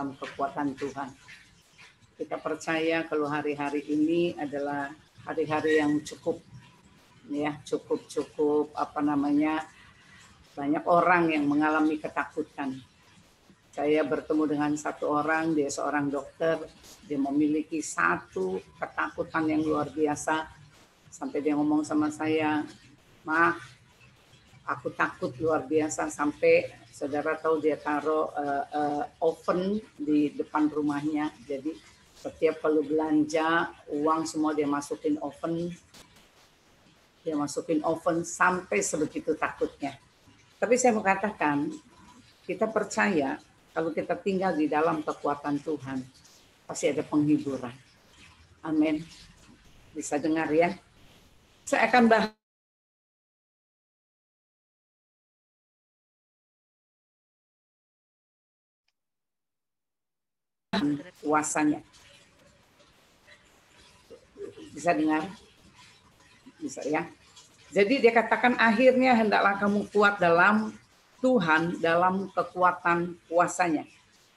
dalam kekuatan Tuhan. Kita percaya kalau hari-hari ini adalah hari-hari yang cukup banyak orang yang mengalami ketakutan. Saya bertemu dengan satu orang, dia seorang dokter, dia memiliki satu ketakutan yang luar biasa, sampai dia ngomong sama saya, "Ma, aku takut luar biasa," sampai saudara tahu dia taruh oven di depan rumahnya, jadi setiap kalau belanja uang semua dia masukin oven sampai sebegitu takutnya. Tapi saya mau katakan, kita percaya kalau kita tinggal di dalam kekuatan Tuhan, pasti ada penghiburan. Amin. Bisa dengar ya? Saya akan bahas kuasanya. Bisa dengar? Bisa ya? Jadi dia katakan akhirnya hendaklah kamu kuat dalam Tuhan, dalam kekuatan kuasanya.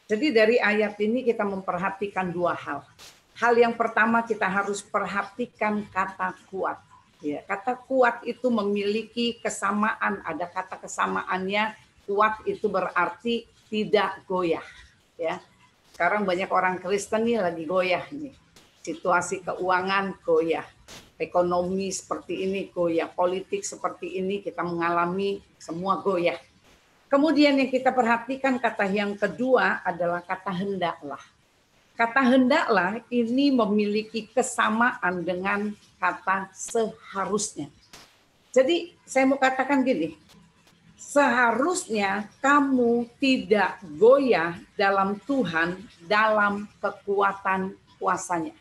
Jadi dari ayat ini kita memperhatikan dua hal. Hal yang pertama kita harus perhatikan kata kuat. Ya, kata kuat itu memiliki kesamaan, ada kata kesamaannya. Kuat itu berarti tidak goyah. Ya, sekarang banyak orang Kristen nih lagi goyah nih. Situasi keuangan goyah, ekonomi seperti ini goyah, politik seperti ini kita mengalami semua goyah. Kemudian yang kita perhatikan kata yang kedua adalah kata hendaklah. Kata hendaklah ini memiliki kesamaan dengan kata seharusnya. Jadi saya mau katakan gini, seharusnya kamu tidak goyah dalam Tuhan, dalam kekuatan kuasanya.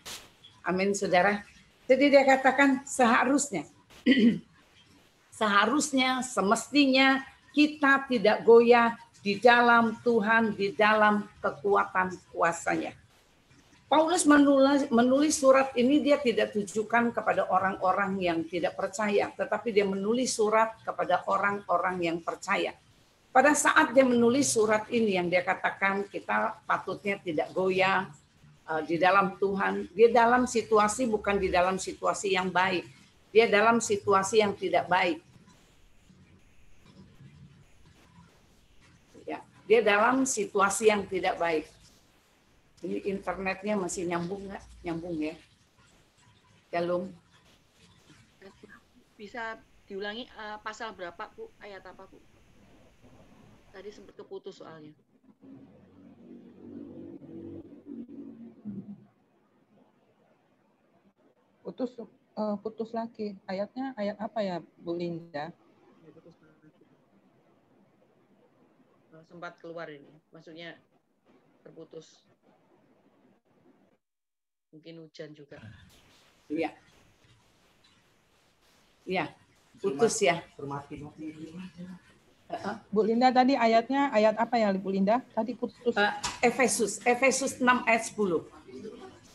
Amin saudara. Jadi dia katakan seharusnya. Seharusnya, semestinya kita tidak goyah di dalam Tuhan, di dalam kekuatan kuasanya. Paulus menulis surat ini dia tidak tujukan kepada orang-orang yang tidak percaya, tetapi dia menulis surat kepada orang-orang yang percaya. Pada saat dia menulis surat ini yang dia katakan kita patutnya tidak goyah di dalam Tuhan, dia dalam situasi bukan di dalam situasi yang baik, dia dalam situasi yang tidak baik. Ya, dia dalam situasi yang tidak baik. Ini internetnya masih nyambung nggak? Nyambung ya? Shalom. Bisa diulangi pasal berapa, Bu? Ayat apa, Bu? Tadi sempat keputus soalnya. Putus lagi. Ayatnya ayat apa ya, Bu Linda? Sempat keluar ini. Maksudnya terputus. Mungkin hujan juga. Iya. Iya, putus ya. Bu Linda tadi ayatnya ayat apa ya, Bu Linda? Tadi putus. Efesus 6 ayat 10.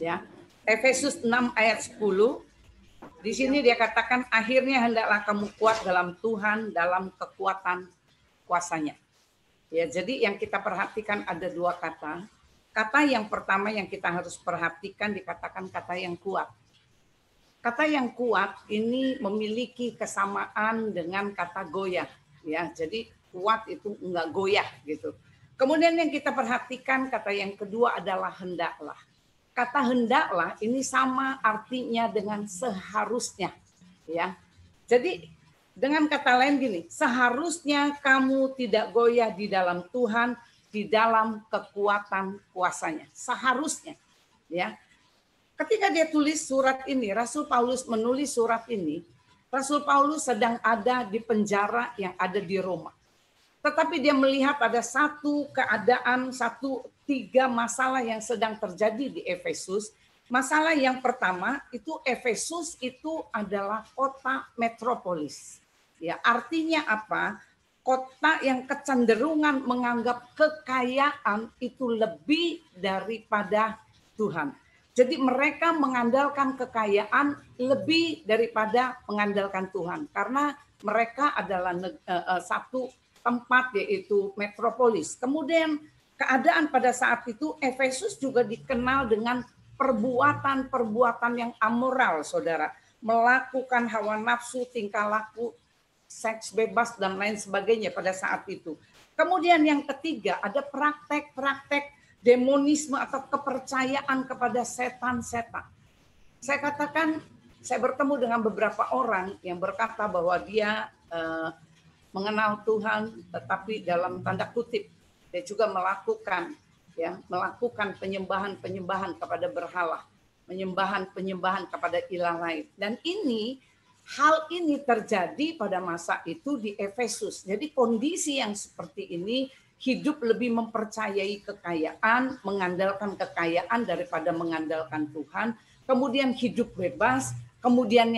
Ya. Efesus 6 ayat 10. Di sini dia katakan akhirnya hendaklah kamu kuat dalam Tuhan, dalam kekuatan kuasanya. Ya, jadi yang kita perhatikan ada dua kata. Kata yang pertama yang kita harus perhatikan dikatakan kata yang kuat. Kata yang kuat ini memiliki kesamaan dengan kata goyah, ya. Jadi kuat itu enggak goyah gitu. Kemudian yang kita perhatikan kata yang kedua adalah hendaklah. Kata hendaklah ini sama artinya dengan seharusnya, ya. Jadi dengan kata lain gini, seharusnya kamu tidak goyah di dalam Tuhan, di dalam kekuatan kuasanya. Seharusnya, ya. Ketika dia tulis surat ini, Rasul Paulus menulis surat ini, Rasul Paulus sedang ada di penjara yang ada di Roma. Tetapi dia melihat ada satu keadaan, tiga masalah yang sedang terjadi di Efesus. Masalah yang pertama itu Efesus itu adalah kota metropolis. Ya, artinya apa? Kota yang kecenderungan menganggap kekayaan itu lebih daripada Tuhan. Jadi mereka mengandalkan kekayaan lebih daripada mengandalkan Tuhan. Karena mereka adalah satu tempat yaitu metropolis. Kemudian keadaan pada saat itu Efesus juga dikenal dengan perbuatan-perbuatan yang amoral, saudara. Melakukan hawa nafsu, tingkah laku, seks bebas, dan lain sebagainya pada saat itu. Kemudian yang ketiga, ada praktek-praktek demonisme atau kepercayaan kepada setan-setan. Saya katakan, saya bertemu dengan beberapa orang yang berkata bahwa dia mengenal Tuhan, tetapi dalam tanda kutip dia juga melakukan penyembahan kepada berhala, penyembahan kepada ilah lain. Dan hal ini terjadi pada masa itu di Efesus. Jadi kondisi yang seperti ini, hidup lebih mempercayai kekayaan, mengandalkan kekayaan daripada mengandalkan Tuhan. Kemudian hidup bebas. Kemudian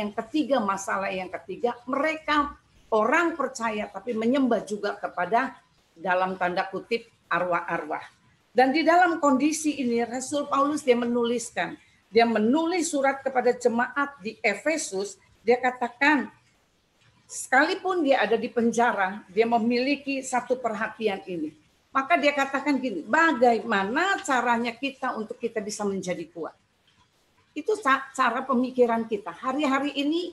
masalah yang ketiga, mereka orang percaya tapi menyembah juga kepada dalam tanda kutip arwah-arwah. Dan di dalam kondisi ini Rasul Paulus dia menulis surat kepada jemaat di Efesus. Dia katakan sekalipun dia ada di penjara, dia memiliki satu perhatian ini. Maka dia katakan gini, bagaimana caranya kita untuk kita bisa menjadi kuat? Itu cara pemikiran kita. Hari-hari ini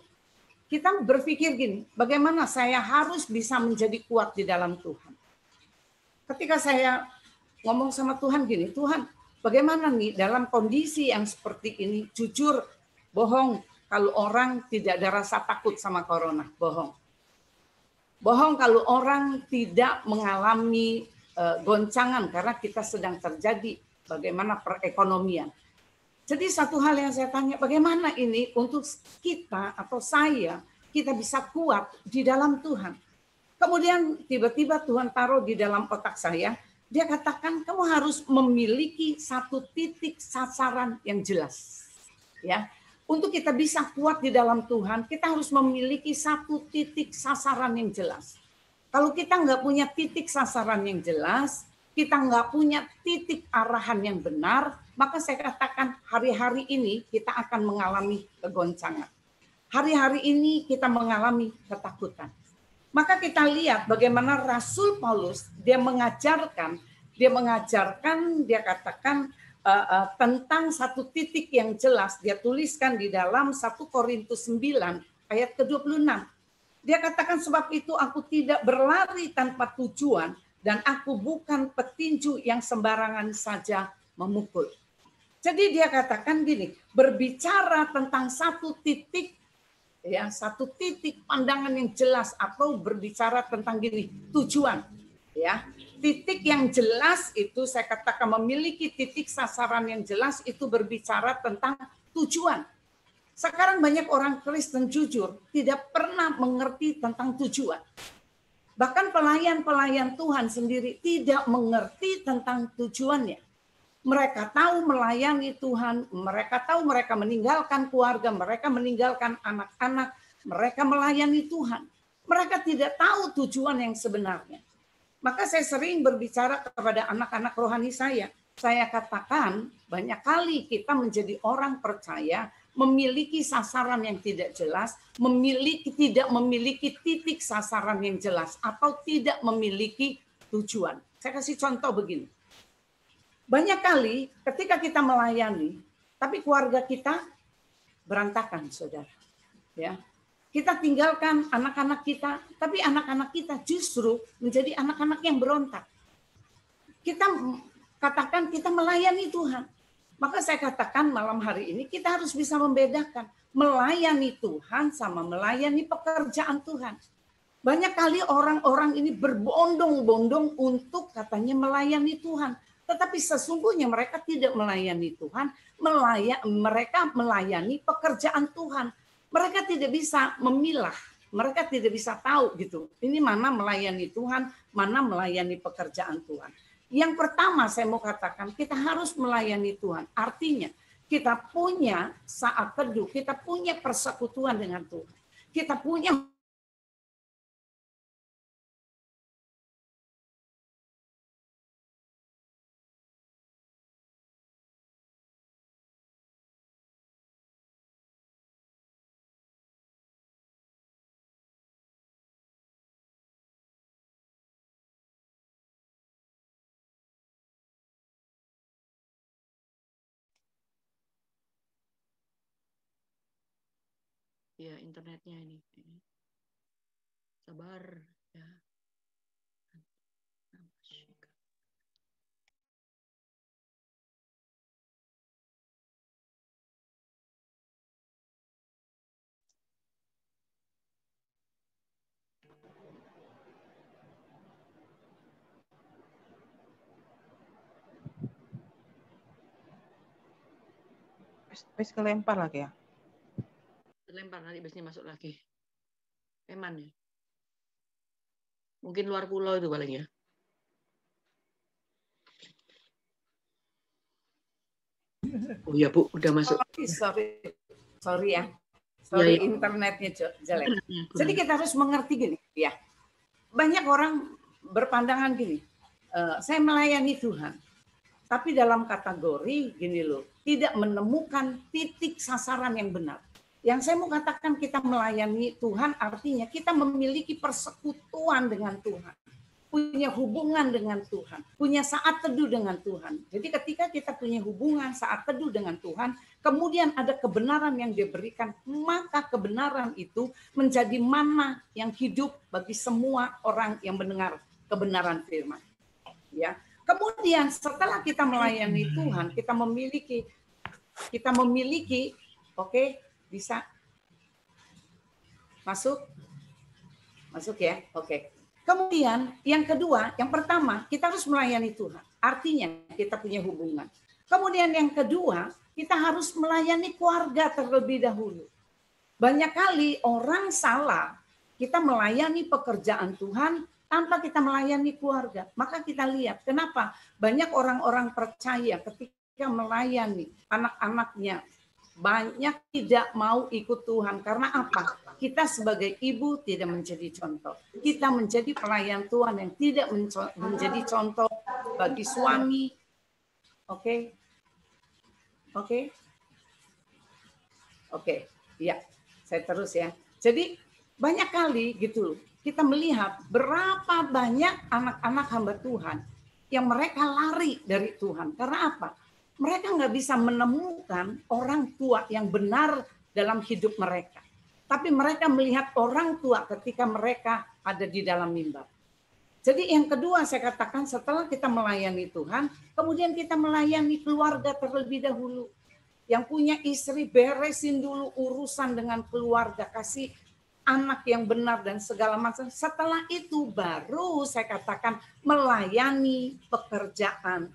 kita berpikir gini, bagaimana saya harus bisa menjadi kuat di dalam Tuhan. Ketika saya ngomong sama Tuhan gini, Tuhan bagaimana nih dalam kondisi yang seperti ini, jujur, bohong kalau orang tidak ada rasa takut sama corona, bohong. Bohong kalau orang tidak mengalami goncangan karena kita sedang terjadi bagaimana perekonomian. Jadi satu hal yang saya tanya, bagaimana ini untuk kita atau kita bisa kuat di dalam Tuhan. Kemudian tiba-tiba Tuhan taruh di dalam otak saya, dia katakan kamu harus memiliki satu titik sasaran yang jelas. Ya, untuk kita bisa kuat di dalam Tuhan, kita harus memiliki satu titik sasaran yang jelas. Kalau kita nggak punya titik sasaran yang jelas, kita nggak punya titik arahan yang benar, maka saya katakan hari-hari ini kita akan mengalami kegoncangan. Hari-hari ini kita mengalami ketakutan. Maka kita lihat bagaimana Rasul Paulus dia mengajarkan, dia katakan tentang satu titik yang jelas. Dia tuliskan di dalam 1 Korintus 9 ayat ke-26. Dia katakan sebab itu aku tidak berlari tanpa tujuan dan aku bukan petinju yang sembarangan saja memukul. Jadi dia katakan gini, berbicara tentang satu titik pandangan yang jelas atau berbicara tentang gini, tujuan. Ya, titik yang jelas itu saya katakan memiliki titik sasaran yang jelas itu berbicara tentang tujuan. Sekarang banyak orang Kristen jujur tidak pernah mengerti tentang tujuan. Bahkan pelayan-pelayan Tuhan sendiri tidak mengerti tentang tujuannya. Mereka tahu melayani Tuhan, mereka tahu mereka meninggalkan keluarga, mereka meninggalkan anak-anak, mereka melayani Tuhan. Mereka tidak tahu tujuan yang sebenarnya. Maka saya sering berbicara kepada anak-anak rohani saya. Saya katakan banyak kali kita menjadi orang percaya, memiliki sasaran yang tidak jelas, tidak memiliki titik sasaran yang jelas, atau tidak memiliki tujuan. Saya kasih contoh begini. Banyak kali ketika kita melayani, tapi keluarga kita berantakan, saudara. Ya, kita tinggalkan anak-anak kita, tapi anak-anak kita justru menjadi anak-anak yang berontak. Kita katakan kita melayani Tuhan. Maka saya katakan malam hari ini kita harus bisa membedakan melayani Tuhan sama melayani pekerjaan Tuhan. Banyak kali orang-orang ini berbondong-bondong untuk katanya melayani Tuhan. Tetapi sesungguhnya mereka tidak melayani Tuhan, mereka melayani pekerjaan Tuhan. Mereka tidak bisa memilah, mereka tidak bisa tahu gitu. Ini mana melayani Tuhan, mana melayani pekerjaan Tuhan. Yang pertama saya mau katakan, kita harus melayani Tuhan. Artinya kita punya saat teduh, kita punya persekutuan dengan Tuhan. Kita punya ya internetnya ini. Sabar ya. Wis kelempar lagi ya. Terlempar nanti biasanya masuk lagi. Eman ya. Mungkin luar pulau itu paling ya. Oh ya Bu, udah masuk. Sorry ya. Ya, Sorry ya. internetnya jelek. Ya, Jadi kita harus mengerti gini, ya. Banyak orang berpandangan gini, saya melayani Tuhan, tapi dalam kategori gini loh, tidak menemukan titik sasaran yang benar. Yang saya mau katakan, kita melayani Tuhan artinya kita memiliki persekutuan dengan Tuhan, punya hubungan dengan Tuhan, punya saat teduh dengan Tuhan. Jadi ketika kita punya hubungan saat teduh dengan Tuhan, kemudian ada kebenaran yang diberikan, maka kebenaran itu menjadi mana yang hidup bagi semua orang yang mendengar kebenaran firman. Ya. Kemudian setelah kita melayani Tuhan, kita memiliki, oke, bisa masuk ya, oke. Kemudian yang kedua, yang pertama kita harus melayani Tuhan. Artinya kita punya hubungan. Kemudian yang kedua, kita harus melayani keluarga terlebih dahulu. Banyak kali orang salah, kita melayani pekerjaan Tuhan tanpa kita melayani keluarga. Maka kita lihat kenapa banyak orang-orang percaya ketika melayani anak-anaknya banyak tidak mau ikut Tuhan. Karena apa? Kita sebagai ibu tidak menjadi contoh. Kita menjadi pelayan Tuhan yang tidak menjadi contoh bagi suami. Oke? Oke. Ya, saya terus ya. Jadi banyak kali gitu kita melihat berapa banyak anak-anak hamba Tuhan yang mereka lari dari Tuhan. Karena apa? Mereka nggak bisa menemukan orang tua yang benar dalam hidup mereka. Tapi mereka melihat orang tua ketika mereka ada di dalam mimbar. Jadi yang kedua saya katakan, setelah kita melayani Tuhan, kemudian kita melayani keluarga terlebih dahulu. Yang punya istri, beresin dulu urusan dengan keluarga, kasih anak yang benar dan segala macam. Setelah itu baru saya katakan melayani pekerjaan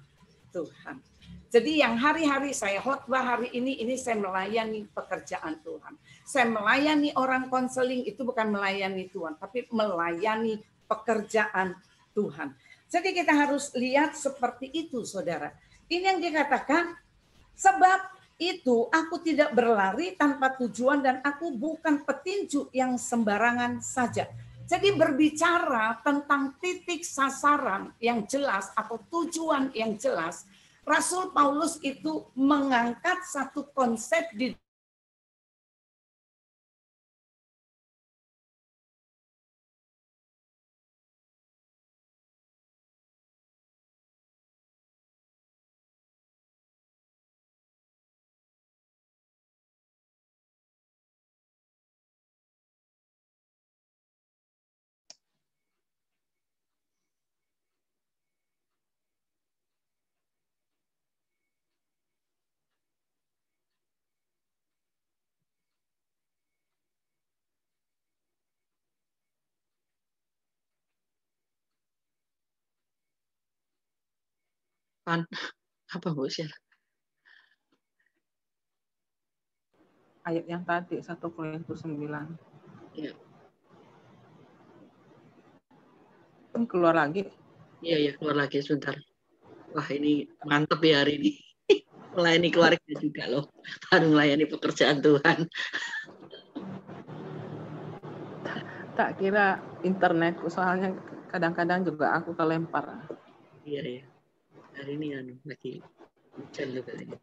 Tuhan. Jadi yang hari-hari saya khotbah hari ini saya melayani pekerjaan Tuhan. Saya melayani orang konseling, itu bukan melayani Tuhan, tapi melayani pekerjaan Tuhan. Jadi kita harus lihat seperti itu, saudara. Ini yang dikatakan, sebab itu aku tidak berlari tanpa tujuan dan aku bukan petinju yang sembarangan saja. Jadi berbicara tentang titik sasaran yang jelas atau tujuan yang jelas, Rasul Paulus itu mengangkat satu konsep di apa Bu share? Ayat yang tadi 1 Korintus 9. Ya. Keluar lagi. Iya, keluar lagi sebentar. Wah, ini mantep ya hari ini. Melayani keluarga juga loh. Baru melayani pekerjaan Tuhan. Tak kira internetku, soalnya kadang-kadang juga aku kelempar. Iya. Hari ini lagi hujan juga ini.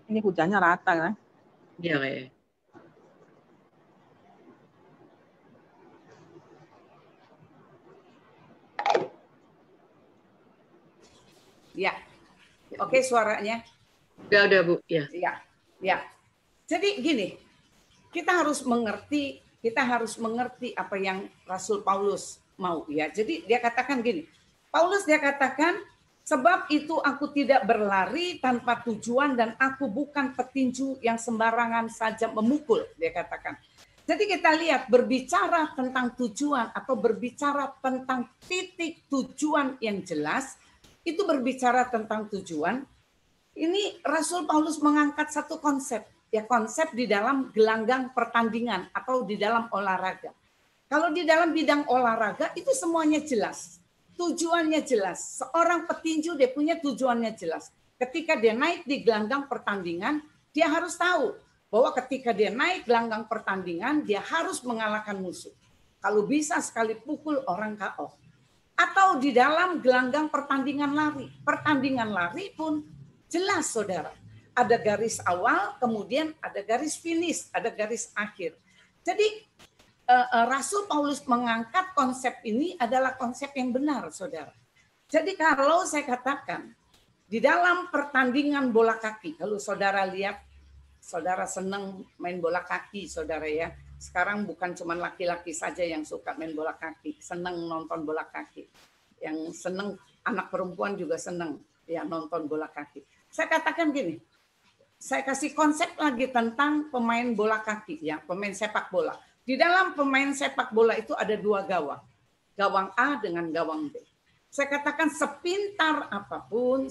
Ini hujannya rata kan? Iya kayak. Ya. Oke, suaranya. Udah Bu. Ya. Ya. Ya. Jadi gini, kita harus mengerti apa yang Rasul Paulus mau ya. Jadi dia katakan gini. Paulus dia katakan, sebab itu aku tidak berlari tanpa tujuan dan aku bukan petinju yang sembarangan saja memukul, dia katakan. Jadi kita lihat berbicara tentang tujuan atau berbicara tentang titik tujuan yang jelas, itu berbicara tentang tujuan. Ini Rasul Paulus mengangkat satu konsep, ya konsep di dalam gelanggang pertandingan atau di dalam olahraga. Kalau di dalam bidang olahraga itu semuanya jelas. Tujuannya jelas. Seorang petinju dia punya tujuannya jelas. Ketika dia naik di gelanggang pertandingan, dia harus tahu bahwa ketika dia naik gelanggang pertandingan, dia harus mengalahkan musuh. Kalau bisa sekali pukul orang KO. Atau di dalam gelanggang pertandingan lari pun jelas saudara. Ada garis awal, kemudian ada garis finish, ada garis akhir. Jadi Rasul Paulus mengangkat konsep ini adalah konsep yang benar, saudara. Jadi kalau saya katakan, di dalam pertandingan bola kaki, kalau saudara lihat, saudara senang main bola kaki, saudara ya. Sekarang bukan cuma laki-laki saja yang suka main bola kaki, senang nonton bola kaki. Yang senang, anak perempuan juga senang ya nonton bola kaki. Saya katakan gini, saya kasih konsep lagi tentang pemain bola kaki, ya pemain sepak bola. Di dalam pemain sepak bola itu ada dua gawang. Gawang A dengan gawang B. Saya katakan sepintar apapun,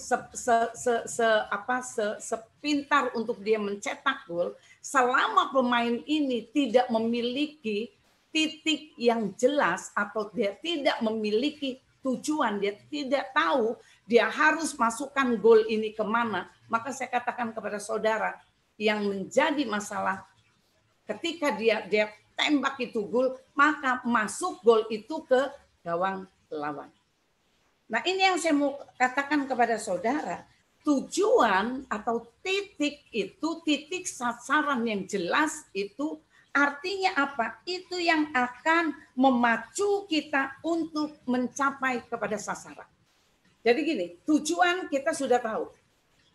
sepintar untuk dia mencetak gol, selama pemain ini tidak memiliki titik yang jelas atau dia tidak memiliki tujuan, dia tidak tahu dia harus masukkan gol ini kemana, maka saya katakan kepada saudara yang menjadi masalah ketika dia tembak itu gol, maka masuk gol itu ke gawang lawan. Nah ini yang saya mau katakan kepada saudara, tujuan atau titik itu, titik sasaran yang jelas itu artinya apa? Itu yang akan memacu kita untuk mencapai kepada sasaran. Jadi gini, tujuan kita sudah tahu.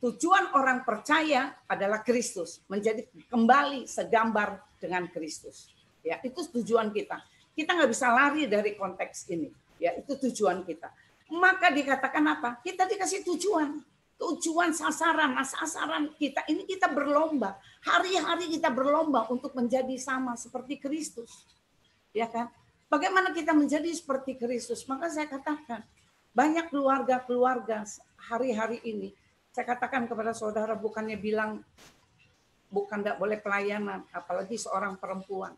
Tujuan orang percaya adalah Kristus, menjadi kembali segambar dengan Kristus. Ya, itu tujuan kita. Kita nggak bisa lari dari konteks ini. Ya, itu tujuan kita. Maka dikatakan apa? Kita dikasih tujuan. Tujuan sasaran. Nah, sasaran kita ini kita berlomba. Hari-hari kita berlomba untuk menjadi sama seperti Kristus. Ya kan? Bagaimana kita menjadi seperti Kristus? Maka saya katakan, banyak keluarga-keluarga hari-hari ini, saya katakan kepada saudara, bukannya bilang bukan tidak boleh pelayanan, apalagi seorang perempuan.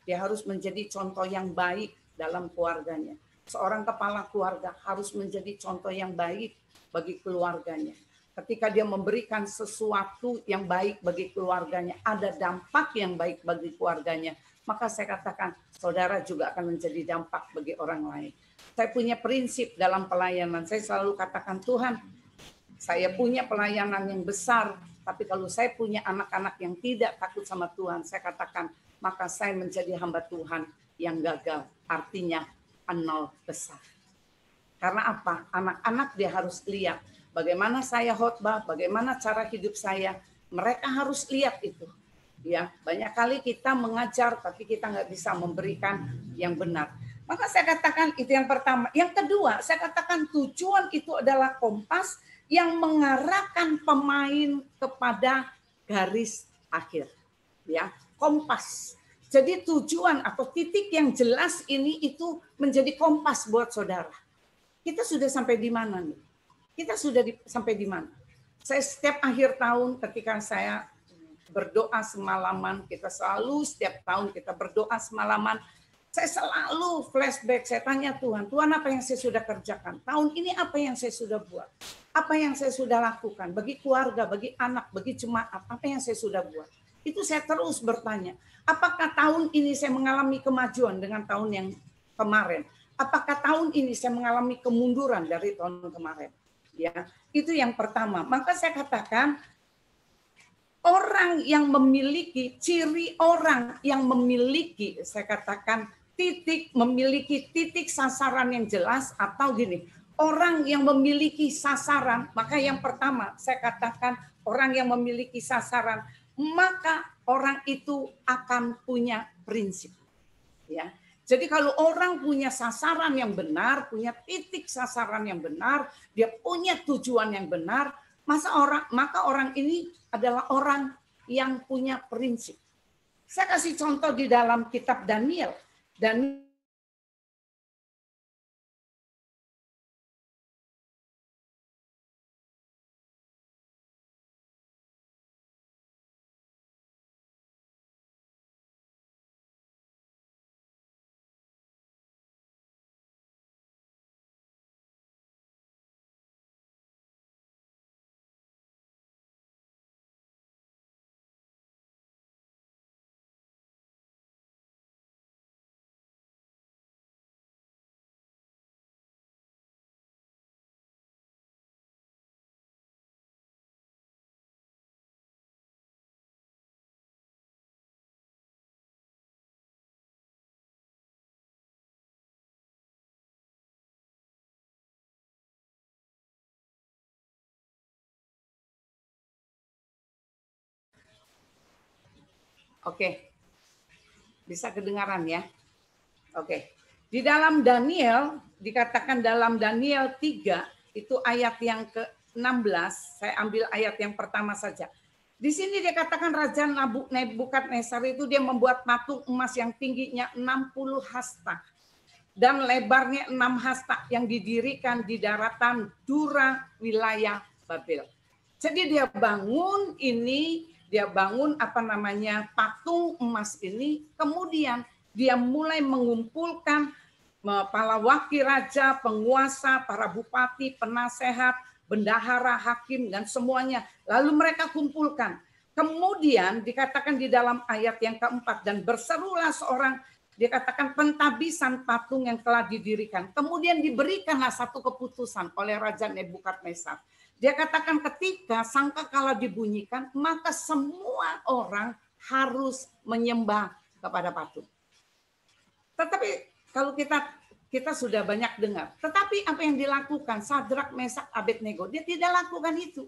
Dia harus menjadi contoh yang baik dalam keluarganya. Seorang kepala keluarga harus menjadi contoh yang baik bagi keluarganya. Ketika dia memberikan sesuatu yang baik bagi keluarganya, ada dampak yang baik bagi keluarganya, maka saya katakan saudara juga akan menjadi dampak bagi orang lain. Saya punya prinsip dalam pelayanan. Saya selalu katakan, Tuhan, saya punya pelayanan yang besar, tapi kalau saya punya anak-anak yang tidak takut sama Tuhan, saya katakan, maka saya menjadi hamba Tuhan yang gagal. Artinya, nol besar. Karena apa? Anak-anak dia harus lihat bagaimana saya khotbah, bagaimana cara hidup saya. Mereka harus lihat itu. Ya, banyak kali kita mengajar, tapi kita nggak bisa memberikan yang benar. Maka saya katakan itu yang pertama. Yang kedua, saya katakan tujuan itu adalah kompas yang mengarahkan pemain kepada garis akhir. Ya, kompas. Jadi tujuan atau titik yang jelas ini itu menjadi kompas buat saudara. Kita sudah sampai di mana nih? Kita sudah sampai di mana? Saya setiap akhir tahun ketika saya berdoa semalaman, kita selalu setiap tahun kita berdoa semalaman, saya selalu flashback, saya tanya Tuhan, Tuhan apa yang saya sudah kerjakan? Tahun ini apa yang saya sudah buat? Apa yang saya sudah lakukan? Bagi keluarga, bagi anak, bagi jemaat, apa yang saya sudah buat? Itu saya terus bertanya, apakah tahun ini saya mengalami kemajuan dengan tahun yang kemarin? Apakah tahun ini saya mengalami kemunduran dari tahun kemarin? Ya, itu yang pertama. Maka saya katakan orang yang memiliki, ciri orang yang memiliki, saya katakan memiliki titik sasaran yang jelas, atau gini, orang yang memiliki sasaran, maka yang pertama saya katakan orang yang memiliki sasaran, maka orang itu akan punya prinsip. Ya. Jadi kalau orang punya sasaran yang benar, punya titik sasaran yang benar, dia punya tujuan yang benar, maka orang ini adalah orang yang punya prinsip. Saya kasih contoh di dalam kitab Daniel. Oke, bisa kedengaran ya? Oke, di dalam Daniel, dikatakan dalam Daniel 3, itu ayat yang ke-16, saya ambil ayat yang pertama saja. Di sini dia katakan Raja Nebukadnezar itu dia membuat patung emas yang tingginya 60 hasta dan lebarnya 6 hasta yang didirikan di daratan Dura wilayah Babel. Jadi dia bangun patung emas ini, kemudian dia mulai mengumpulkan para wakil raja, penguasa, para bupati, penasehat, bendahara, hakim, dan semuanya. Lalu mereka kumpulkan. Kemudian dikatakan di dalam ayat yang keempat, dan berserulah seorang, dikatakan pentabisan patung yang telah didirikan. Kemudian diberikanlah satu keputusan oleh Raja Nebukadnezar. Dia katakan ketika sangkakala dibunyikan, maka semua orang harus menyembah kepada patung. Tetapi kalau kita sudah banyak dengar, tetapi apa yang dilakukan Sadrak, Mesak, Abednego, dia tidak lakukan itu.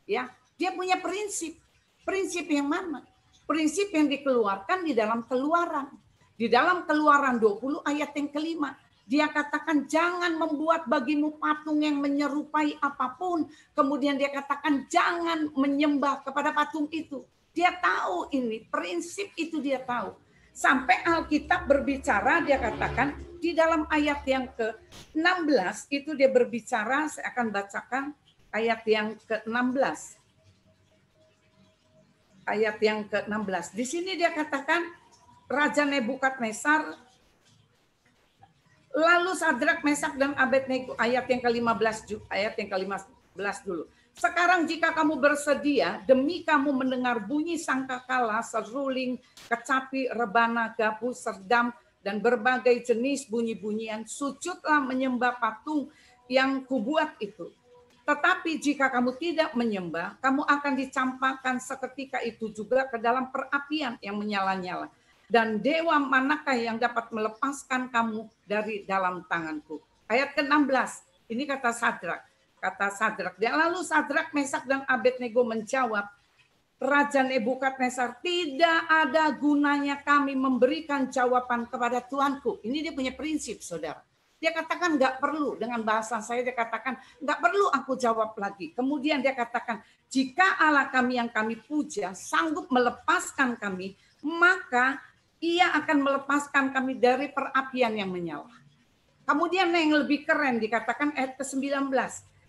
Ya, dia punya prinsip. Prinsip yang mana? Prinsip yang dikeluarkan di dalam Keluaran. Di dalam Keluaran 20 ayat yang kelima. Dia katakan jangan membuat bagimu patung yang menyerupai apapun. Kemudian dia katakan jangan menyembah kepada patung itu. Dia tahu ini, prinsip itu dia tahu. Sampai Alkitab berbicara, dia katakan di dalam ayat yang ke-16 itu dia berbicara, saya akan bacakan ayat yang ke-16. Ayat yang ke-16. Di sini dia katakan Raja Nebukadnezar, lalu Sadrak, Mesak, dan Abednego, ayat yang ke-15 dulu. Sekarang jika kamu bersedia, demi kamu mendengar bunyi sangkakala, seruling, kecapi, rebana, gabus, serdam, dan berbagai jenis bunyi-bunyian, sujudlah menyembah patung yang kubuat itu. Tetapi jika kamu tidak menyembah, kamu akan dicampakkan seketika itu juga ke dalam perapian yang menyala-nyala. Dan dewa manakah yang dapat melepaskan kamu dari dalam tanganku? Ayat ke-16, ini kata Sadrak. Lalu Sadrak, Mesak, dan Abednego menjawab, Raja Nebukadnezar, tidak ada gunanya kami memberikan jawaban kepada Tuanku. Ini dia punya prinsip, saudara. Dia katakan nggak perlu, dengan bahasa saya dia katakan nggak perlu aku jawab lagi. Kemudian dia katakan, jika Allah kami yang kami puja sanggup melepaskan kami, maka Ia akan melepaskan kami dari perapian yang menyala. Kemudian yang lebih keren dikatakan ayat ke-19.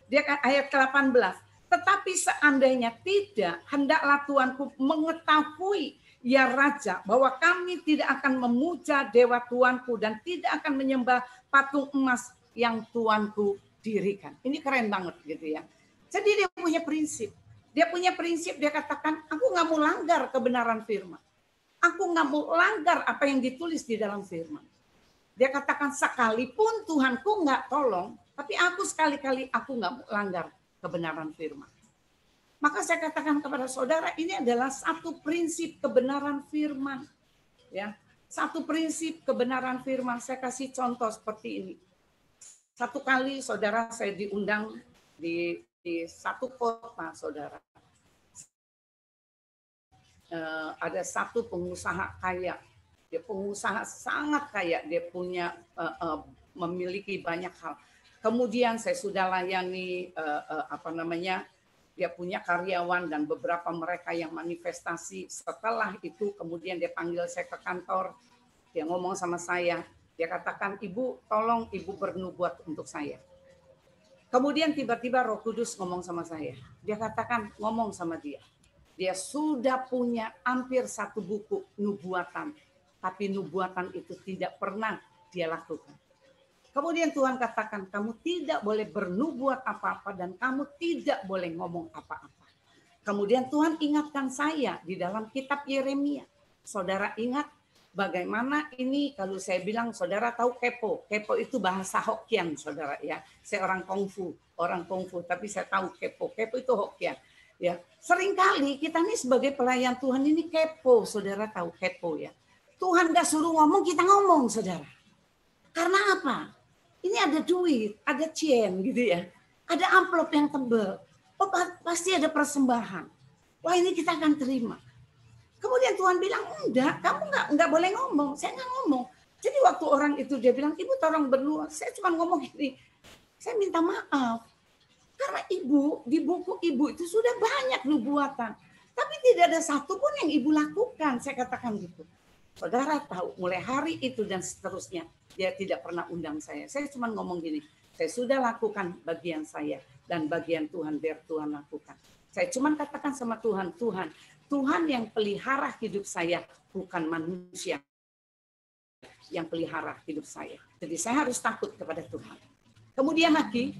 Dia ayat ke-18. Tetapi seandainya tidak, hendaklah Tuanku mengetahui, ya Raja, bahwa kami tidak akan memuja dewa Tuanku dan tidak akan menyembah patung emas yang Tuanku dirikan. Ini keren banget gitu ya. Jadi dia punya prinsip. Dia punya prinsip, dia katakan, aku nggak mau langgar kebenaran firman. Aku nggak mau langgar apa yang ditulis di dalam firman. Dia katakan sekalipun Tuhanku nggak tolong, tapi aku sekali-kali aku nggak mau langgar kebenaran firman. Maka saya katakan kepada saudara, ini adalah satu prinsip kebenaran firman. Ya, satu prinsip kebenaran firman. Saya kasih contoh seperti ini. Satu kali saudara saya diundang di satu kota, saudara. Ada satu pengusaha kaya. Dia pengusaha sangat kaya. Dia punya memiliki banyak hal. Kemudian saya sudah layani dia punya karyawan dan beberapa mereka yang manifestasi. Setelah itu kemudian dia panggil saya ke kantor. Dia ngomong sama saya. Dia katakan, Ibu, tolong Ibu bernubuat untuk saya. Kemudian tiba-tiba Roh Kudus ngomong sama saya. Dia katakan, ngomong sama dia. Dia sudah punya hampir 1 buku nubuatan. Tapi nubuatan itu tidak pernah dia lakukan. Kemudian Tuhan katakan, kamu tidak boleh bernubuat apa-apa dan kamu tidak boleh ngomong apa-apa. Kemudian Tuhan ingatkan saya di dalam kitab Yeremia. Saudara ingat bagaimana ini kalau saya bilang, saudara tahu kepo. Kepo itu bahasa Hokkien, saudara ya. Saya orang kungfu, tapi saya tahu kepo. Kepo itu Hokkien. Ya, seringkali kita nih sebagai pelayan Tuhan ini kepo, saudara tahu kepo ya. Tuhan gak suruh ngomong, kita ngomong, saudara. Karena apa? Ini ada duit, ada cien gitu ya. Ada amplop yang tebal. Oh, pasti ada persembahan. Wah, ini kita akan terima. Kemudian Tuhan bilang, enggak, kamu enggak boleh ngomong. Saya enggak ngomong. Jadi waktu orang itu dia bilang, Ibu tolong bernubuat. Saya cuma ngomong gini, saya minta maaf. Karena Ibu, di buku Ibu itu sudah banyak nubuatan. Tapi tidak ada satu pun yang Ibu lakukan. Saya katakan gitu. Saudara tahu, mulai hari itu dan seterusnya, dia tidak pernah undang saya. Saya cuma ngomong gini, saya sudah lakukan bagian saya. Dan bagian Tuhan, biar Tuhan lakukan. Saya cuma katakan sama Tuhan, Tuhan yang pelihara hidup saya, bukan manusia yang pelihara hidup saya. Jadi saya harus takut kepada Tuhan. Kemudian lagi,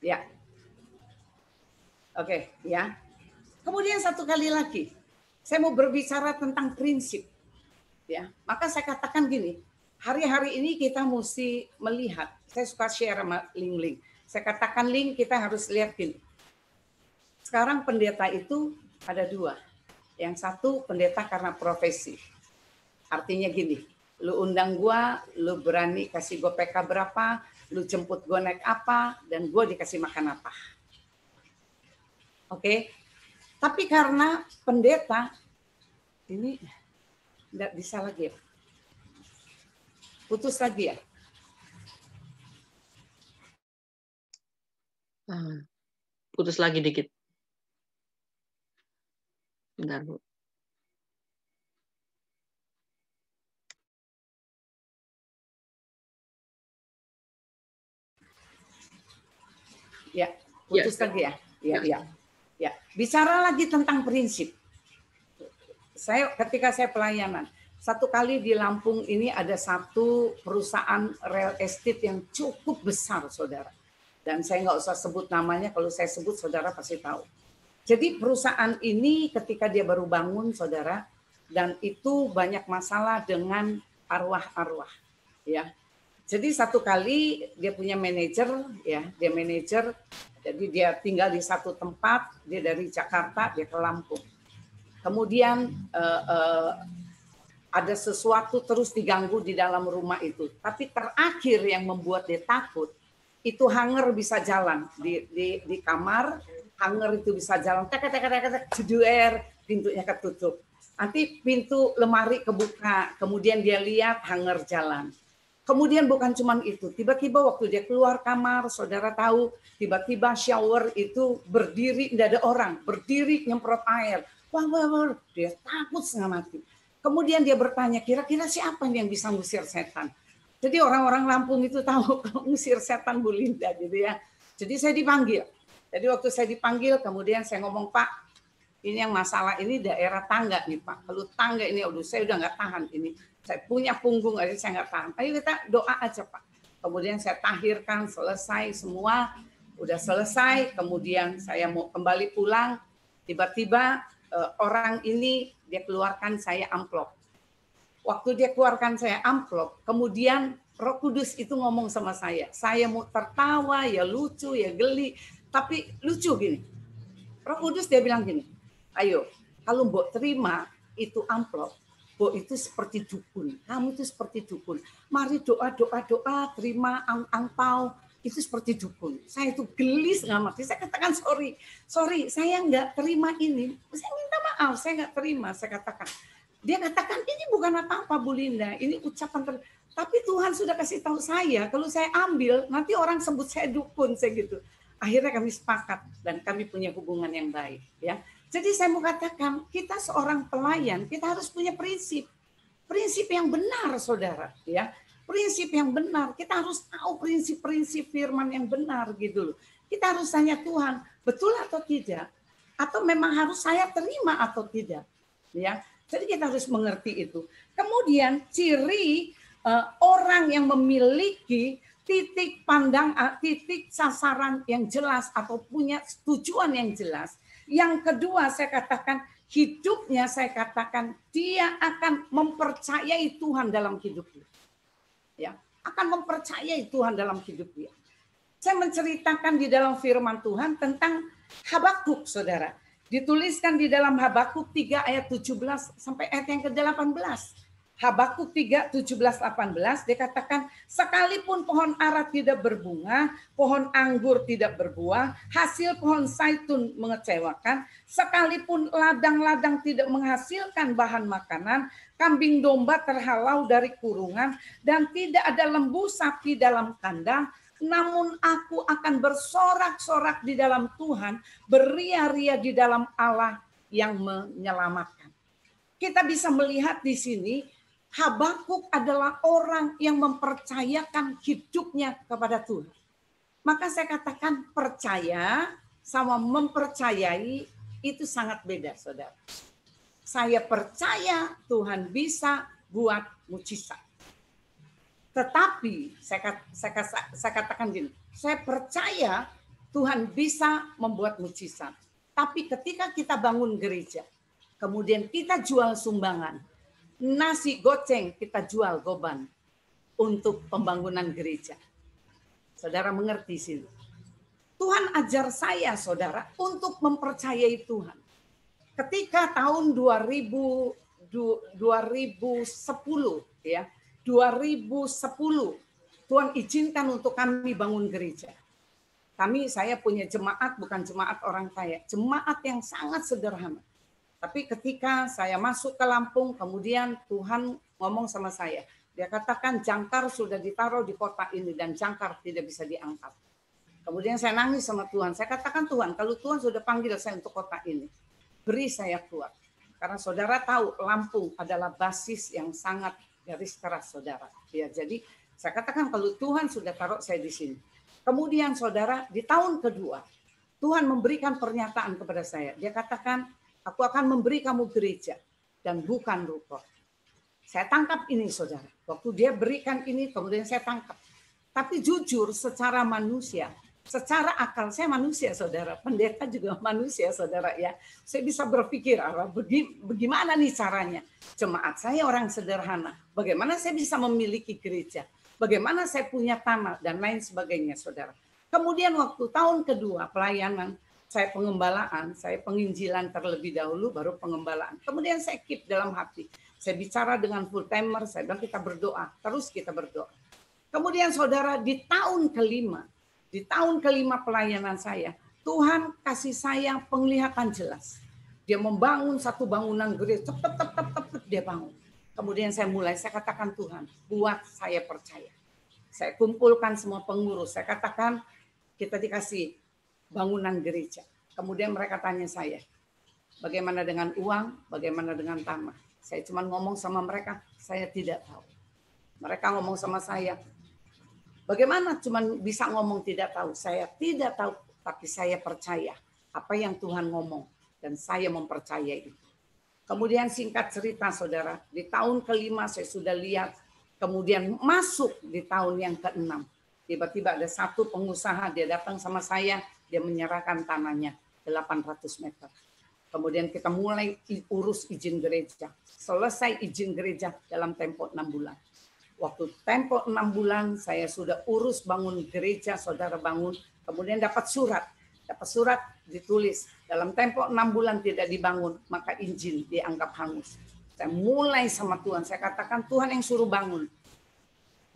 ya. Oke, ya. Kemudian satu kali lagi, saya mau berbicara tentang prinsip. Ya, maka saya katakan gini, hari-hari ini kita mesti melihat. Saya suka share sama link-link. Saya katakan link, kita harus lihat gini. Sekarang pendeta itu ada 2. Yang satu pendeta karena profesi. Artinya gini, lu undang gua, lu berani kasih gue PK berapa, lu jemput gue naik apa, dan gue dikasih makan apa. Oke? Tapi karena pendeta, ini nggak bisa lagi ya. Putus lagi ya. Putus lagi dikit. Bentar, Bu. Ya, putus lagi ya. Ya. Bicara lagi tentang prinsip. Ketika saya pelayanan, satu kali di Lampung ini ada satu perusahaan real estate yang cukup besar, saudara. Dan saya nggak usah sebut namanya, kalau saya sebut saudara pasti tahu. Jadi perusahaan ini ketika dia baru bangun, saudara, dan itu banyak masalah dengan arwah-arwah, ya. Jadi satu kali dia punya manajer, ya, dia manajer, jadi dia tinggal di satu tempat, dia dari Jakarta, dia ke Lampung. Kemudian ada sesuatu terus diganggu di dalam rumah itu. Tapi terakhir yang membuat dia takut, itu hanger bisa jalan di kamar, hanger itu bisa jalan, jeduer, pintunya ketutup. Nanti pintu lemari kebuka, kemudian dia lihat hanger jalan. Kemudian bukan cuma itu, tiba-tiba waktu dia keluar kamar, saudara tahu, tiba-tiba shower itu berdiri, tidak ada orang, berdiri nyemprot air. Wah, dia takut setengah mati. Kemudian dia bertanya, kira-kira siapa yang bisa ngusir setan? Jadi orang-orang Lampung itu tahu kalau ngusir setan Bu Linda gitu ya. Jadi saya dipanggil. Jadi waktu saya dipanggil, kemudian saya ngomong, Pak, ini yang masalah ini daerah tangga nih Pak. Kalau tangga ini, aduh saya udah nggak tahan ini. Saya punya punggung aja saya nggak tahan. Ayo kita doa aja Pak. Kemudian saya tahirkan, selesai semua. Udah selesai, kemudian saya mau kembali pulang. Tiba-tiba orang ini dia keluarkan saya amplop. Waktu dia keluarkan saya amplop, kemudian Roh Kudus itu ngomong sama saya. Saya mau tertawa, ya lucu, ya geli. Tapi lucu gini. Roh Kudus dia bilang gini, ayo, kalau Mbok terima itu amplop, Mbok itu seperti dukun. Kamu itu seperti dukun. Mari doa, terima angpau. Itu seperti dukun. Saya itu gelis nggak ngerti. Saya katakan sorry, saya nggak terima ini. Saya minta maaf, saya nggak terima. Saya katakan. Dia katakan ini bukan apa-apa Bu Linda, ini ucapan tapi Tuhan sudah kasih tahu saya kalau saya ambil nanti orang sebut saya dukun, saya gitu. Akhirnya kami sepakat dan kami punya hubungan yang baik, ya. Jadi saya mau katakan kita seorang pelayan kita harus punya prinsip yang benar, saudara, ya. Prinsip yang benar, kita harus tahu prinsip-prinsip firman yang benar gitu loh. Kita harus tanya Tuhan, betul atau tidak? Atau memang harus saya terima atau tidak, ya. Jadi kita harus mengerti itu. Kemudian ciri orang yang memiliki titik pandang, titik sasaran yang jelas atau punya tujuan yang jelas. Yang kedua saya katakan hidupnya, saya katakan dia akan mempercayai Tuhan dalam hidupnya. Ya, akan mempercayai Tuhan dalam hidupnya. Saya menceritakan di dalam firman Tuhan tentang Habakuk, saudara. Dituliskan di dalam Habakuk 3 ayat 17 sampai ayat yang ke-18. Habakuk 3, 17-18 dikatakan, sekalipun pohon ara tidak berbunga, pohon anggur tidak berbuah, hasil pohon zaitun mengecewakan, sekalipun ladang-ladang tidak menghasilkan bahan makanan, kambing domba terhalau dari kurungan, dan tidak ada lembu sapi dalam kandang, namun aku akan bersorak-sorak di dalam Tuhan, beria-ria di dalam Allah yang menyelamatkan. Kita bisa melihat di sini, Habakuk adalah orang yang mempercayakan hidupnya kepada Tuhan. Maka saya katakan percaya sama mempercayai itu sangat beda, saudara. Saya percaya Tuhan bisa buat mujizat. Tetapi saya katakan gini, saya percaya Tuhan bisa membuat mujizat. Tapi ketika kita bangun gereja, kemudian kita jual sumbangan, nasi goceng kita jual goban untuk pembangunan gereja. Saudara mengerti sini. Tuhan ajar saya, saudara, untuk mempercayai Tuhan. Ketika tahun 2010, ya, 2010 Tuhan izinkan untuk kami bangun gereja. Saya punya jemaat, bukan jemaat orang kaya, jemaat yang sangat sederhana. Tapi ketika saya masuk ke Lampung, kemudian Tuhan ngomong sama saya. Dia katakan jangkar sudah ditaruh di kota ini dan jangkar tidak bisa diangkat. Kemudian saya nangis sama Tuhan. Saya katakan Tuhan, kalau Tuhan sudah panggil saya untuk kota ini, beri saya keluar. Karena saudara tahu Lampung adalah basis yang sangat garis keras, saudara. Ya, jadi saya katakan kalau Tuhan sudah taruh saya di sini. Kemudian saudara, di tahun kedua, Tuhan memberikan pernyataan kepada saya. Dia katakan, aku akan memberi kamu gereja dan bukan ruko. Saya tangkap ini, saudara. Waktu dia berikan ini, kemudian saya tangkap. Tapi jujur, secara manusia, secara akal, saya manusia, saudara. Pendeta juga manusia, saudara. Ya, saya bisa berpikir, bagaimana nih caranya? Jemaat saya orang sederhana. Bagaimana saya bisa memiliki gereja? Bagaimana saya punya tanah dan lain sebagainya, saudara. Kemudian waktu tahun kedua pelayanan, saya pengembalaan, saya penginjilan terlebih dahulu, baru pengembalaan. Kemudian saya keep dalam hati. Saya bicara dengan full timer, saya bilang kita berdoa, terus kita berdoa. Kemudian saudara, di tahun kelima pelayanan saya, Tuhan kasih saya penglihatan jelas. Dia membangun satu bangunan gereja, dia bangun. Kemudian saya katakan Tuhan, buat saya percaya. Saya kumpulkan semua pengurus, saya katakan kita dikasih bangunan gereja. Kemudian mereka tanya saya, bagaimana dengan uang, bagaimana dengan tanah. Saya cuma ngomong sama mereka, saya tidak tahu. Mereka ngomong sama saya, bagaimana cuma bisa ngomong tidak tahu, saya tidak tahu tapi saya percaya apa yang Tuhan ngomong dan saya mempercayai itu. Kemudian singkat cerita saudara, di tahun kelima saya sudah lihat, kemudian masuk di tahun yang keenam. Tiba-tiba ada satu pengusaha, dia datang sama saya, dia menyerahkan tanahnya 800 meter. Kemudian kita mulai urus izin gereja. Selesai izin gereja dalam tempo 6 bulan. Waktu tempo 6 bulan saya sudah urus bangun gereja, saudara bangun. Kemudian dapat surat. Dapat surat ditulis, dalam tempo 6 bulan tidak dibangun, maka izin dianggap hangus. Saya mulai sama Tuhan, saya katakan Tuhan yang suruh bangun.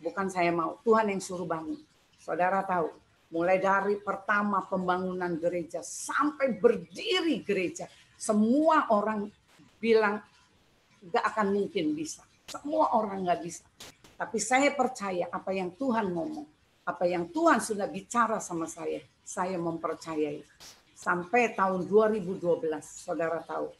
Bukan saya mau, Tuhan yang suruh bangun. Saudara tahu, mulai dari pertama pembangunan gereja sampai berdiri gereja, semua orang bilang gak akan mungkin bisa. Semua orang gak bisa. Tapi saya percaya apa yang Tuhan ngomong, apa yang Tuhan sudah bicara sama saya mempercayai. Sampai tahun 2012, saudara tahu,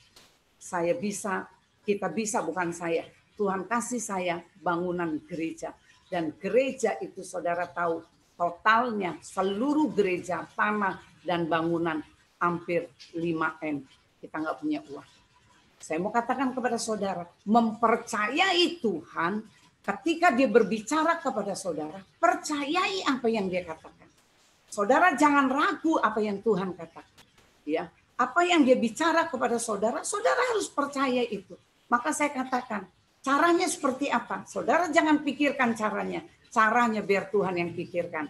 kita bisa bukan saya. Tuhan kasih saya bangunan gereja. Dan gereja itu saudara tahu, totalnya seluruh gereja, tanah dan bangunan hampir 5M. Kita nggak punya uang. Saya mau katakan kepada saudara, mempercayai Tuhan, ketika dia berbicara kepada saudara, percayai apa yang dia katakan. Saudara jangan ragu apa yang Tuhan katakan. Ya, apa yang dia bicara kepada saudara, saudara harus percaya itu. Maka saya katakan, caranya seperti apa? Saudara jangan pikirkan caranya. Caranya biar Tuhan yang pikirkan.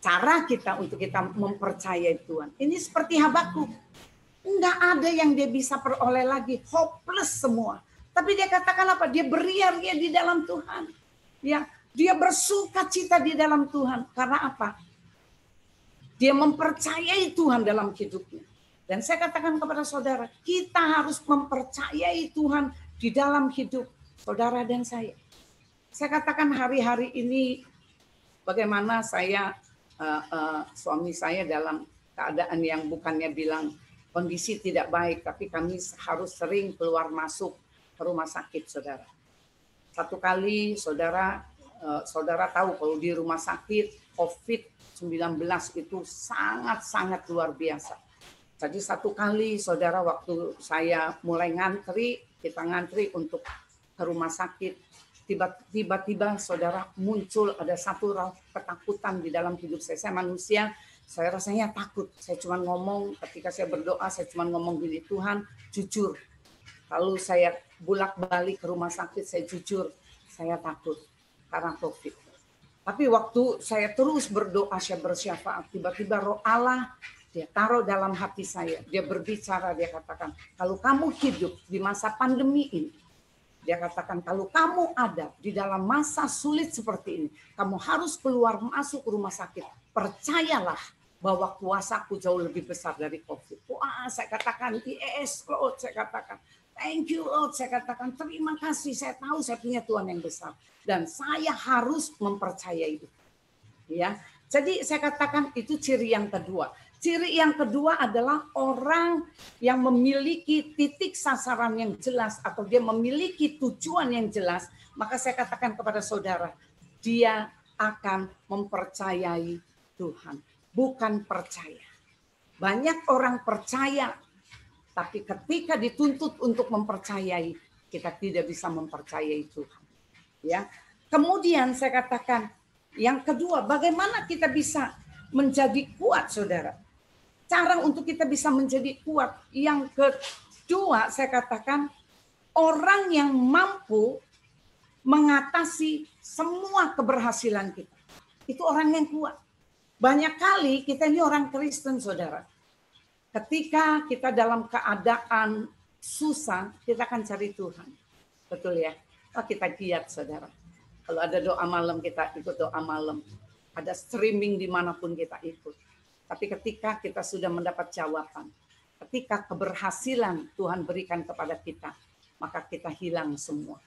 Cara kita untuk kita mempercayai Tuhan. Ini seperti Habakuk. Enggak ada yang dia bisa peroleh lagi. Hopeless semua. Tapi dia katakan apa? Dia beria-ria di dalam Tuhan. Ya, dia bersuka cita di dalam Tuhan. Karena apa? Dia mempercayai Tuhan dalam hidupnya. Dan saya katakan kepada saudara, kita harus mempercayai Tuhan di dalam hidup saudara dan saya. Saya katakan hari-hari ini bagaimana suami saya dalam keadaan yang bukannya bilang kondisi tidak baik, tapi kami harus sering keluar masuk ke rumah sakit, saudara. Satu kali saudara tahu kalau di rumah sakit COVID-19 itu sangat-sangat luar biasa. Jadi satu kali saudara waktu saya mulai kita ngantri untuk ke rumah sakit, tiba-tiba saudara muncul ada satu ketakutan di dalam hidup saya. Saya manusia, saya rasanya takut. Saya cuma ngomong, ketika saya berdoa, saya cuma ngomong gini, Tuhan jujur. Lalu saya bolak-balik ke rumah sakit, saya jujur, saya takut karena COVID. Tapi waktu saya terus berdoa, saya bersyafaat, tiba-tiba Roh Allah, dia taruh dalam hati saya, dia berbicara, dia katakan, kalau kamu hidup di masa pandemi ini, dia katakan, kalau kamu ada di dalam masa sulit seperti ini, kamu harus keluar masuk rumah sakit. Percayalah bahwa kuasaku jauh lebih besar dari COVID. Wah, saya katakan, yes Lord, saya katakan, thank you Lord, saya katakan, terima kasih, saya tahu saya punya Tuhan yang besar. Dan saya harus mempercayai itu. Ya, jadi saya katakan itu ciri yang kedua. Ciri yang kedua adalah orang yang memiliki titik sasaran yang jelas atau dia memiliki tujuan yang jelas, maka saya katakan kepada saudara, dia akan mempercayai Tuhan, bukan percaya. Banyak orang percaya, tapi ketika dituntut untuk mempercayai, kita tidak bisa mempercayai Tuhan. Ya. Kemudian saya katakan, yang kedua, bagaimana kita bisa menjadi kuat, saudara? Cara untuk kita bisa menjadi kuat. Yang kedua, saya katakan orang yang mampu mengatasi semua keberhasilan kita. Itu orang yang kuat. Banyak kali kita ini orang Kristen, saudara. Ketika kita dalam keadaan susah, kita akan cari Tuhan. Betul ya? Kita giat, saudara. Kalau ada doa malam, kita ikut doa malam. Ada streaming dimanapun kita ikut. Tapi ketika kita sudah mendapat jawaban, ketika keberhasilan Tuhan berikan kepada kita, maka kita hilang semua.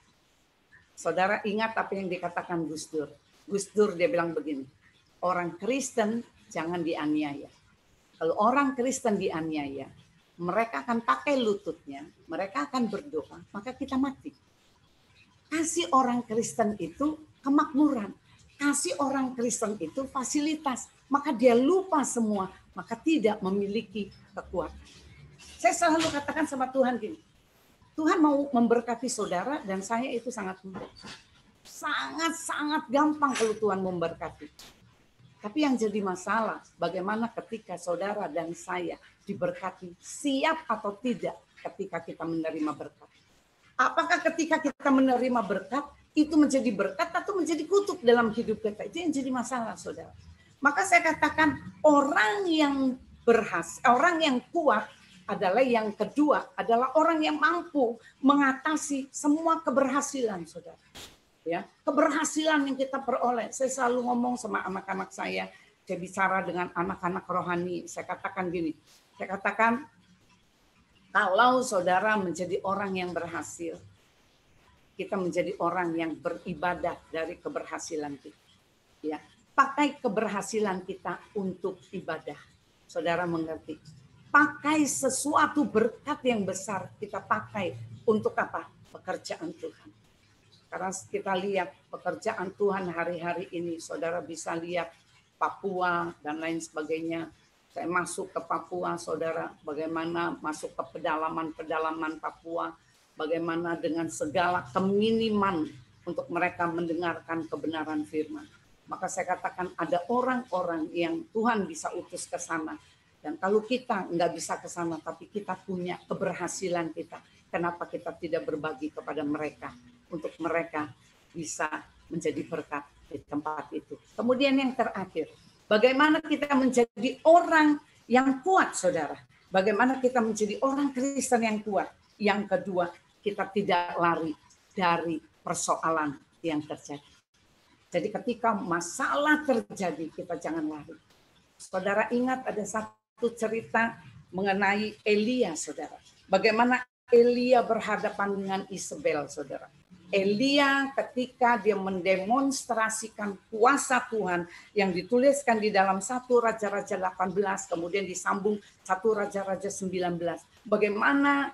Saudara ingat apa yang dikatakan Gus Dur. Gus Dur dia bilang begini, orang Kristen jangan dianiaya. Kalau orang Kristen dianiaya, mereka akan pakai lututnya, mereka akan berdoa, maka kita mati. Kasih orang Kristen itu kemakmuran. Kasih orang Kristen itu fasilitas. Maka dia lupa semua maka tidak memiliki kekuatan. Saya selalu katakan sama Tuhan gini, Tuhan mau memberkati saudara dan saya itu sangat mudah. Sangat-sangat gampang kalau Tuhan memberkati. Tapi yang jadi masalah, bagaimana ketika saudara dan saya diberkati, siap atau tidak ketika kita menerima berkat. Apakah ketika kita menerima berkat, itu menjadi berkat atau menjadi kutuk dalam hidup kita? Itu yang jadi masalah, saudara. Maka saya katakan orang yang berhasil, orang yang kuat adalah yang kedua, adalah orang yang mampu mengatasi semua keberhasilan, saudara. Ya, keberhasilan yang kita peroleh. Saya selalu ngomong sama anak-anak saya bicara dengan anak-anak rohani. Saya katakan gini, saya katakan kalau saudara menjadi orang yang berhasil, kita menjadi orang yang beribadah dari keberhasilan kita. Ya, pakai keberhasilan kita untuk ibadah. Saudara mengerti? Pakai sesuatu berkat yang besar kita pakai untuk apa? Pekerjaan Tuhan. Karena kita lihat pekerjaan Tuhan hari-hari ini, saudara bisa lihat Papua dan lain sebagainya. Saya masuk ke Papua, saudara, bagaimana masuk ke pedalaman-pedalaman Papua, bagaimana dengan segala keminiman untuk mereka mendengarkan kebenaran firman. Maka saya katakan ada orang-orang yang Tuhan bisa utus ke sana. Dan kalau kita nggak bisa ke sana, tapi kita punya keberhasilan kita, kenapa kita tidak berbagi kepada mereka untuk mereka bisa menjadi berkat di tempat itu. Kemudian yang terakhir, bagaimana kita menjadi orang yang kuat, saudara? Bagaimana kita menjadi orang Kristen yang kuat? Yang kedua, kita tidak lari dari persoalan yang terjadi. Jadi ketika masalah terjadi, kita jangan lari. Saudara ingat ada satu cerita mengenai Elia, saudara. Bagaimana Elia berhadapan dengan Isabel, saudara. Elia ketika dia mendemonstrasikan kuasa Tuhan yang dituliskan di dalam 1 Raja-Raja 18, kemudian disambung 1 Raja-Raja 19. Bagaimana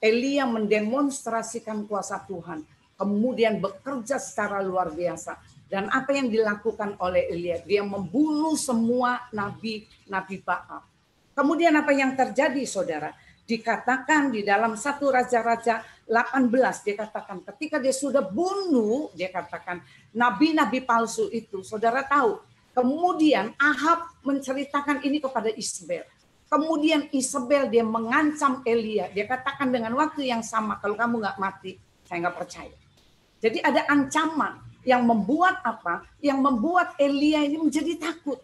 Elia mendemonstrasikan kuasa Tuhan, kemudian bekerja secara luar biasa. Dan apa yang dilakukan oleh Elia? Dia membunuh semua nabi-nabi Baal. Kemudian apa yang terjadi, saudara? Dikatakan di dalam 1 Raja-Raja 18, dia katakan ketika dia sudah bunuh, dia katakan nabi-nabi palsu itu, saudara tahu. Kemudian Ahab menceritakan ini kepada Isabel. Kemudian Isabel dia mengancam Elia. Dia katakan dengan waktu yang sama, kalau kamu nggak mati, saya nggak percaya. Jadi ada ancaman yang membuat apa? Yang membuat Elia ini menjadi takut.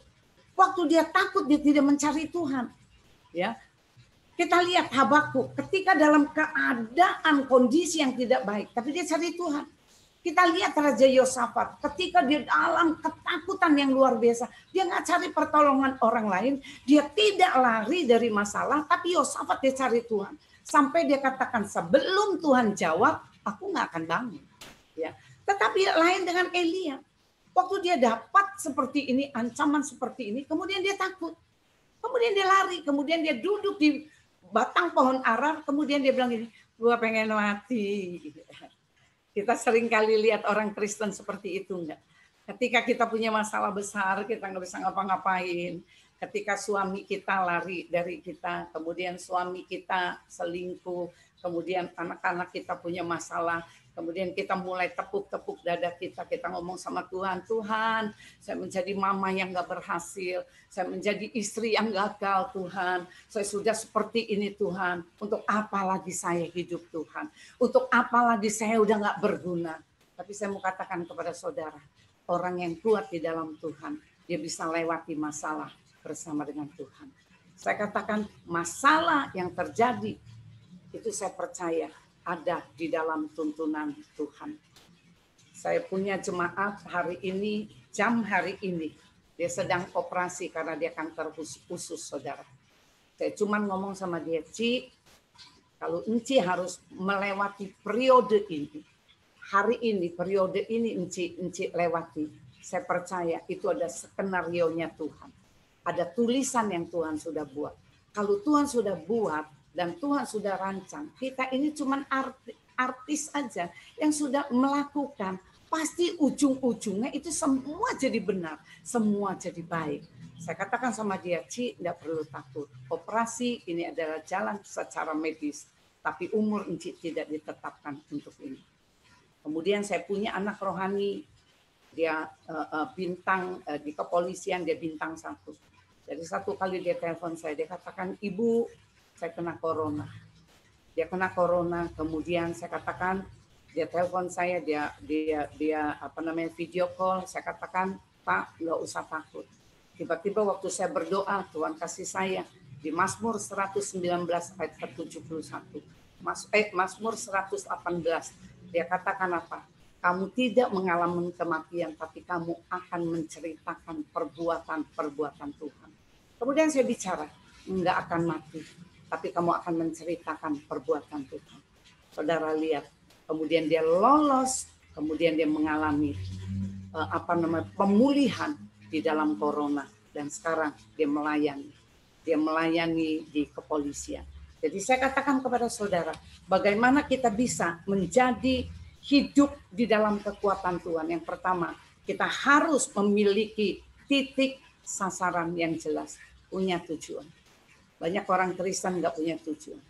Waktu dia takut, dia tidak mencari Tuhan. Ya, kita lihat Habakuk ketika dalam keadaan kondisi yang tidak baik, tapi dia cari Tuhan. Kita lihat Raja Yosafat ketika dia dalam ketakutan yang luar biasa, dia nggak cari pertolongan orang lain, dia tidak lari dari masalah, tapi Yosafat dia cari Tuhan. Sampai dia katakan sebelum Tuhan jawab, aku nggak akan bangun. Ya, tetapi lain dengan Elia. Waktu dia dapat seperti ini, ancaman seperti ini, kemudian dia takut. Kemudian dia lari, kemudian dia duduk di batang pohon ara, kemudian dia bilang gini, gua pengen mati. Kita sering kali lihat orang Kristen seperti itu enggak? Ketika kita punya masalah besar, kita nggak bisa ngapa-ngapain. Ketika suami kita lari dari kita, kemudian suami kita selingkuh, kemudian anak-anak kita punya masalah, kemudian kita mulai tepuk-tepuk dada kita ngomong sama Tuhan, Tuhan, saya menjadi mama yang gak berhasil, saya menjadi istri yang gagal Tuhan, saya sudah seperti ini Tuhan, untuk apa lagi saya hidup Tuhan, untuk apa lagi saya udah gak berguna. Tapi saya mau katakan kepada saudara, orang yang kuat di dalam Tuhan, dia bisa lewati masalah bersama dengan Tuhan. Saya katakan masalah yang terjadi, itu saya percaya, ada di dalam tuntunan Tuhan. Saya punya jemaat hari ini, jam hari ini. Dia sedang operasi karena dia kanker usus, saudara. Saya cuma ngomong sama dia, Ci, kalau Enci harus melewati periode ini, hari ini, periode ini Enci lewati. Saya percaya itu ada skenario-nya Tuhan. Ada tulisan yang Tuhan sudah buat. Kalau Tuhan sudah buat, dan Tuhan sudah rancang, kita ini cuma artis aja yang sudah melakukan pasti ujung-ujungnya itu semua jadi benar, semua jadi baik. Saya katakan sama dia, Ci, tidak perlu takut. Operasi ini adalah jalan secara medis, tapi umur Ci tidak ditetapkan untuk ini. Kemudian saya punya anak rohani, dia bintang di kepolisian, dia bintang 1. Jadi satu kali dia telepon saya, dia katakan, Ibu, saya kena corona. Dia kena corona, kemudian saya katakan, dia telepon saya, dia video call, saya katakan, Pak, nggak usah takut. Tiba-tiba waktu saya berdoa, Tuhan kasih saya di Mazmur 119 ayat 71. Mazmur 118, dia katakan apa? Kamu tidak mengalami kematian, tapi kamu akan menceritakan perbuatan-perbuatan Tuhan. Kemudian saya bicara, enggak akan mati, tapi kamu akan menceritakan perbuatan Tuhan. Saudara lihat, kemudian dia lolos, kemudian dia mengalami pemulihan di dalam corona, dan sekarang dia melayani di kepolisian. Jadi saya katakan kepada saudara, bagaimana kita bisa menjadi hidup di dalam kekuatan Tuhan. Yang pertama, kita harus memiliki titik sasaran yang jelas, punya tujuan. Banyak orang Kristen nggak punya tujuan.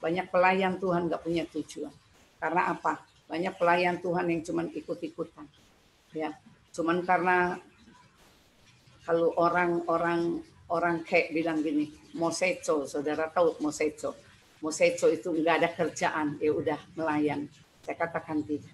Banyak pelayan Tuhan nggak punya tujuan. Karena apa? Banyak pelayan Tuhan yang cuma ikut-ikutan. Ya, cuman karena kalau orang kayak bilang gini, moseco, saudara tahu moseco. Moseco itu nggak ada kerjaan, ya udah melayan. Saya katakan tidak.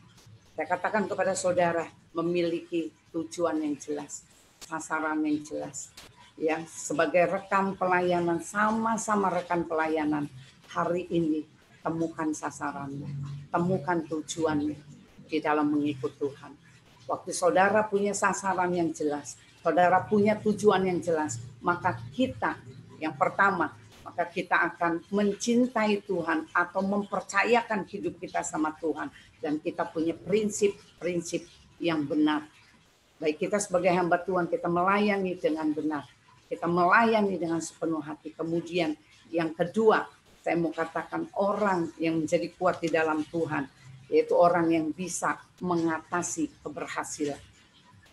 Saya katakan kepada saudara, memiliki tujuan yang jelas, sasaran yang jelas. Ya, sebagai rekan pelayanan, sama-sama rekan pelayanan, hari ini temukan sasarannya, temukan tujuannya di dalam mengikut Tuhan. Waktu saudara punya sasaran yang jelas, saudara punya tujuan yang jelas, maka kita yang pertama, maka kita akan mencintai Tuhan atau mempercayakan hidup kita sama Tuhan, dan kita punya prinsip-prinsip yang benar. Baik kita sebagai hamba Tuhan, kita melayani dengan benar, kita melayani dengan sepenuh hati. Kemudian yang kedua, saya mau katakan orang yang menjadi kuat di dalam Tuhan, yaitu orang yang bisa mengatasi keberhasilan.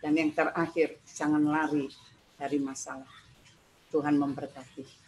Dan yang terakhir, jangan lari dari masalah. Tuhan memberkati.